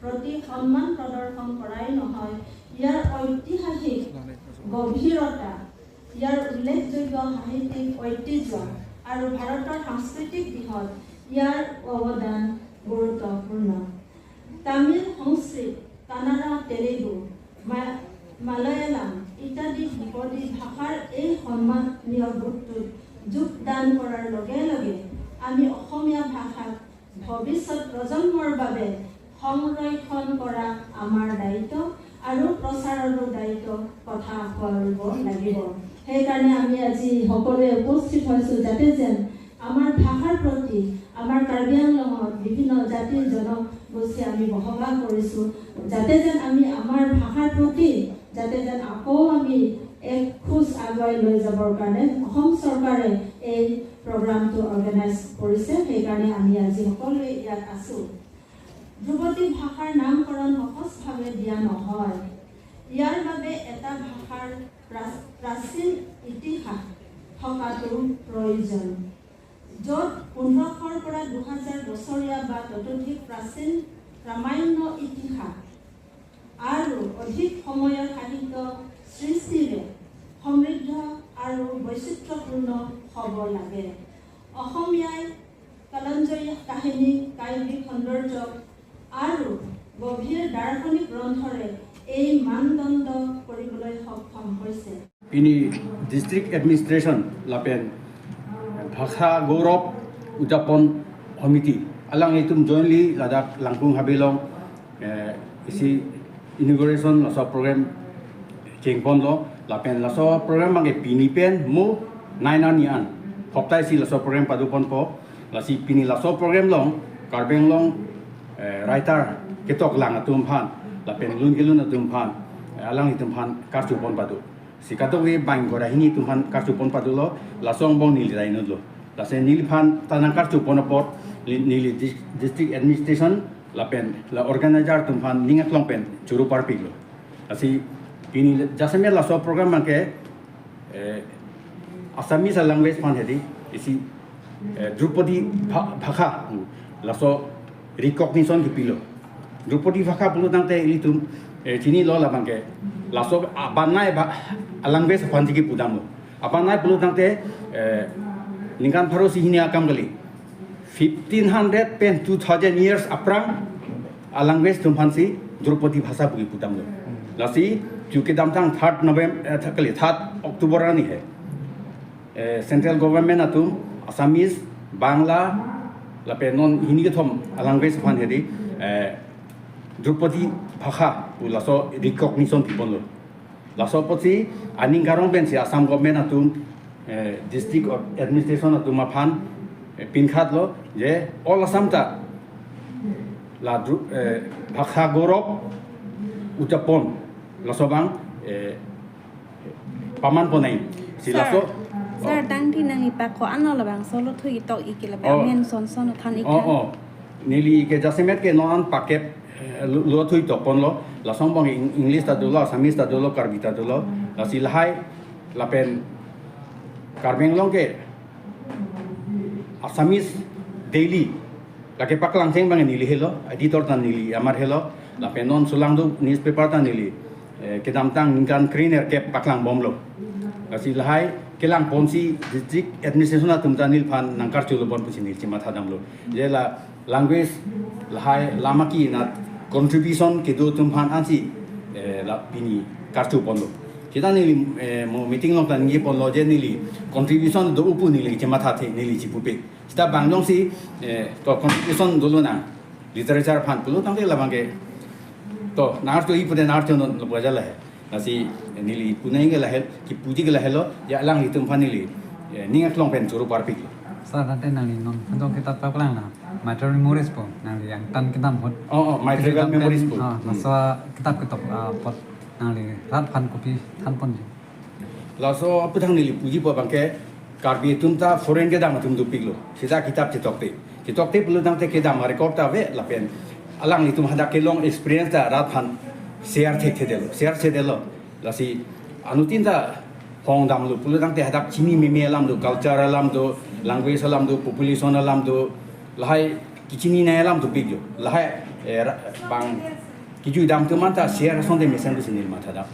প্ৰতি সন্মান প্ৰদৰ্শন কৰাই নহয়, ইয়াৰ ঐতিহাসিক গভীৰতা, ইয়াৰ উল্লেখযোগ্য সাহিত্যিক ঐতিহ্য আৰু ভাৰতৰ সাংস্কৃতিক দিশত ইয়াৰ অৱদান গুৰুত্বপূৰ্ণ। তামিল, সংস্কৃত, কানাড়া, তেলেগু, মালয়ালম ইত্যাদি ধ্ৰুপদী ভাষাৰ এই সন্মানীয় গোটটোত যোগদান কৰাৰ লগে লগে আমি অসমীয়া ভাষাক ভৱিষ্যত প্ৰজন্মৰ বাবে সংৰক্ষণ কৰা আমাৰ দায়িত্ব আৰু প্ৰচাৰৰো দায়িত্ব কথা কৰিব লাগিব। সেইকাৰণে আমি আজি সকলোৱে উপস্থিত হৈছোঁ যাতে যেন আমাৰ ভাষাৰ প্ৰতি, আমাৰ কাৰ্বি আংলঙত বিভিন্ন জাতি জনগোষ্ঠী আমি বসবাস কৰিছোঁ, যাতে যেন আমি আমাৰ ভাষাৰ প্ৰতি যাতে যেন আকৌ আমি এক খোজ আগুৱাই লৈ যাবৰ কাৰণে অসম চৰকাৰে এই প্ৰগ্ৰামটো অৰ্গেনাইজ কৰিছে। সেইকাৰণে আমি আজি সকলোৱে ইয়াত আছোঁ। ধ্ৰুপদী ভাষাৰ নামকৰণ সহজভাৱে দিয়া নহয়। ইয়াৰ বাবে এটা ভাষাৰ প্ৰাচীন ইতিহাস থকাটো প্ৰয়োজন, য'ত 1500ৰ পৰা 2000 বছৰীয়া বা ততোধিক প্ৰাচীন প্ৰামাণ্য ইতিহাস আৰু অধিক সময়ৰ সাহিত্য সৃষ্টিৰে সমৃদ্ধ আৰু বৈচিত্ৰ্যপূৰ্ণ হ'ব লাগে। অসমীয়াই কালজয়ী কাহিনী, কাব্যিক সৌন্দৰ্য আৰু গভীৰ দাৰ্শনিক গ্ৰন্থৰে এই মানদণ্ড কৰিবলৈ সক্ষম হৈছে। Ini District Administration lapen Bhasa Gaurob Udapan Committee alang itum jointly ladak langkung habilong isi inauguration laso program jengpon lo lapen laso program mangi pinipen mu nainan yan hoptai si laso program padupon po lasi pini laso program long karbeng long writer ketok lang atum phan lapen lun gelun atum phan alang itum phan karjupon padu sikatowi bang gora hini tumhan karjupon padulo lasong bong nili rainod lo lase nili phan tanang karjupon pot nili district administration lapen la organizer tumhan ningat longpen churu parpik lo asi ini jasamia laso program mangke Assamese language phan hedi isi Drupadi bhakha laso recognition kipilo Drupadi bhakha bulu tangte ilitum chini lo labangke laso abanai language phan jiki pudam lo abanai bulu tangte ningan pharosi hini akam gali 1500 pen 2000 years aprang language tumhan si Drupadi bhasha bugi pudam lo lasi क्योंकि दामतांग 3 नवंबर थकली 3 October रानी है central government अतुम Assamese Bangla लापे non Hindi के थम language फान हेदी ध्रुपदी भाषा lasso recognition पिबलो lasso पछि आनिं गारं बेनसे आसाम गवर्नमेंट अतुम डिस्ट्रिक्ट एडमिनिस्ट्रेशन अतुम फान पिनखादलो जे ऑल असम ता ला भाषा गौरव उद्यापन lasobang paman ponai silaso sir tang thi nang ipa ko ano labang solo thui to ikila ba men son son than ikla nili ke jasemet ke non paket lo thui to pon lo lasong bang english ta dulo assamese ta dulo karbi ta dulo la silhai lapen karbeng long ke assamese daily lake paklang seng bang nili helo editor tan nili amar helo lapen non sulang do newspaper tan nili kedam tang ningkan kriner ke paklang bomlo asi lahai kelang ponsi district administration atum tanil phan nangkar chulo bon pusinil chima thadam lo je la language lahai lamaki na contribution ke do tum phan ansi la pini kartu ponlo kita nili mo meeting long tan ngi ponlo je nili contribution do upu nili chima thathe nili chipupe sta banglong si to contribution dolo na literature phan pulo tangte labange तो नार तो ही पुदे नार तो न बजल है नसी नीली पुने के लहल कि पूजी के लहलो या अलांग हितुम फानीली निंग क्लोंग पेन चोरो पारपिक सा दाते नाली नन खंजों किताब पाकलांग ना माइट्रल मेमोरीज पो नाली yang tan kitab hot mitral memories पो masa kitab pot नाली rat fan kopi tan pon लासो पुथांग नीली पूजी पो बंके कार्बी तुमता फॉरेन के दाम तुम दुपिकलो सिजा किताब चितोकते पुलो दामते के दाम रिकॉर्ड तावे लापेन alang itu hada kelong experience da rathan share the delo lasi anutin da hong dam lu pulu dang te hada chini meme alam do culture alam do language alam do population alam do lahai kichini na alam do big lahai bang kiju dam tu mata share son de mesen du sinil mata da